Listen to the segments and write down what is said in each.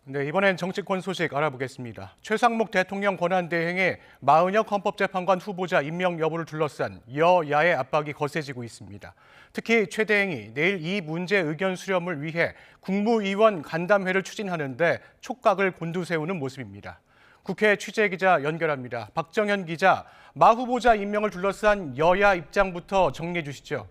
네, 이번엔 정치권 소식 알아보겠습니다. 최상목 대통령 권한대행의 마은혁 헌법재판관 후보자 임명 여부를 둘러싼 여야의 압박이 거세지고 있습니다. 특히 최 대행이 내일 이 문제 의견 수렴을 위해 국무위원 간담회를 추진하는데 촉각을 곤두세우는 모습입니다. 국회 취재기자 연결합니다. 박정현 기자, 마 후보자 임명을 둘러싼 여야 입장부터 정리해 주시죠.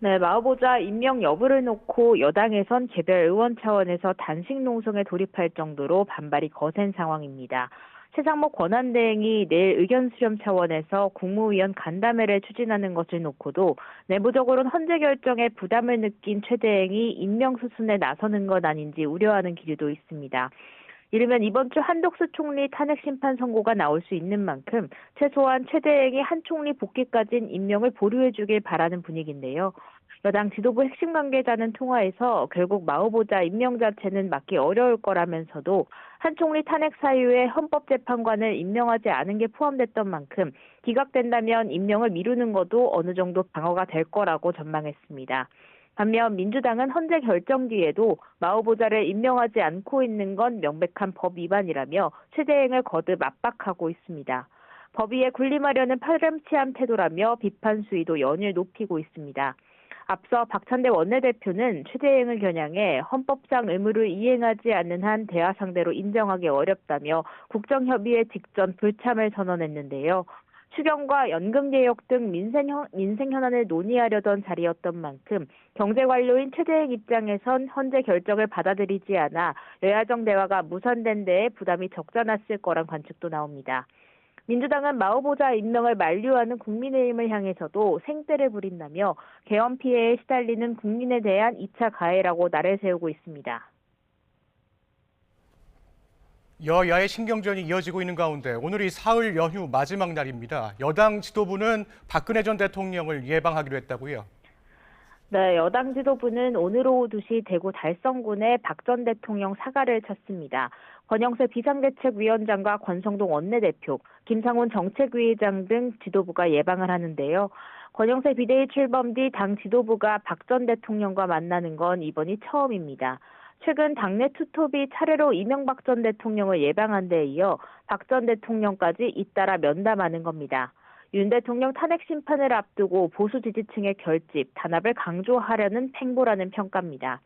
네, 마 후보자 임명 여부를 놓고 여당에선 개별 의원 차원에서 단식 농성에 돌입할 정도로 반발이 거센 상황입니다. 최상목 권한대행이 내일 의견 수렴 차원에서 국무위원 간담회를 추진하는 것을 놓고도 내부적으로는 헌재 결정에 부담을 느낀 최 대행이 임명 수순에 나서는 것 아닌지 우려하는 기류도 있습니다. 이르면 이번 주 한덕수 총리 탄핵 심판 선고가 나올 수 있는 만큼 최소한 최 대행이 한 총리 복귀까지는 임명을 보류해 주길 바라는 분위기인데요. 여당 지도부 핵심 관계자는 통화에서 결국 마 후보자 임명 자체는 막기 어려울 거라면서도 한 총리 탄핵 사유에 헌법재판관을 임명하지 않은 게 포함됐던 만큼 기각된다면 임명을 미루는 것도 어느 정도 방어가 될 거라고 전망했습니다. 반면 민주당은 헌재 결정 뒤에도 마 후보자를 임명하지 않고 있는 건 명백한 법 위반이라며 최 대행을 거듭 압박하고 있습니다. 법위에 군림하려는 파렴치한 태도라며 비판 수위도 연일 높이고 있습니다. 앞서 박찬대 원내대표는 최 대행을 겨냥해 헌법상 의무를 이행하지 않는 한 대화 상대로 인정하기 어렵다며 국정협의회 직전 불참을 선언했는데요. 추경과 연금개혁 등 민생 현안을 논의하려던 자리였던 만큼 경제관료인 최 대행 입장에선 헌재 결정을 받아들이지 않아 여야정 대화가 무산된 데에 부담이 적잖았을 거란 관측도 나옵니다. 민주당은 마 후보자 임명을 만류하는 국민의힘을 향해서도 생떼를 부린다며 계엄 피해에 시달리는 국민에 대한 2차 가해라고 날을 세우고 있습니다. 여야의 신경전이 이어지고 있는 가운데 오늘이 사흘 연휴 마지막 날입니다. 여당 지도부는 박근혜 전 대통령을 예방하기로 했다고요? 네, 여당 지도부는 오늘 오후 2시 대구 달성군에 박 전 대통령 사과를 쳤습니다. 권영세 비상대책위원장과 권성동 원내대표, 김상훈 정책위의장 등 지도부가 예방을 하는데요. 권영세 비대위 출범 뒤 당 지도부가 박 전 대통령과 만나는 건 이번이 처음입니다. 최근 당내 투톱이 차례로 이명박 전 대통령을 예방한 데 이어 박 전 대통령까지 잇따라 면담하는 겁니다. 윤 대통령 탄핵 심판을 앞두고 보수 지지층의 결집, 단합을 강조하려는 팽보라는 평가입니다.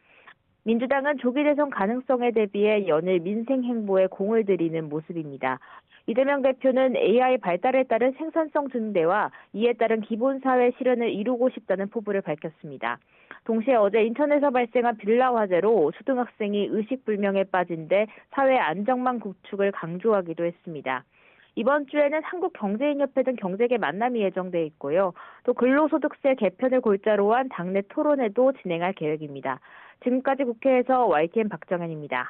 민주당은 조기 대선 가능성에 대비해 연일 민생 행보에 공을 들이는 모습입니다. 이재명 대표는 AI 발달에 따른 생산성 증대와 이에 따른 기본사회 실현을 이루고 싶다는 포부를 밝혔습니다. 동시에 어제 인천에서 발생한 빌라 화재로 초등학생이 의식불명에 빠진 데 사회 안정망 구축을 강조하기도 했습니다. 이번 주에는 한국경제인협회 등 경제계 만남이 예정돼 있고요. 또 근로소득세 개편을 골자로 한 당내 토론회도 진행할 계획입니다. 지금까지 국회에서 YTN 박정현입니다.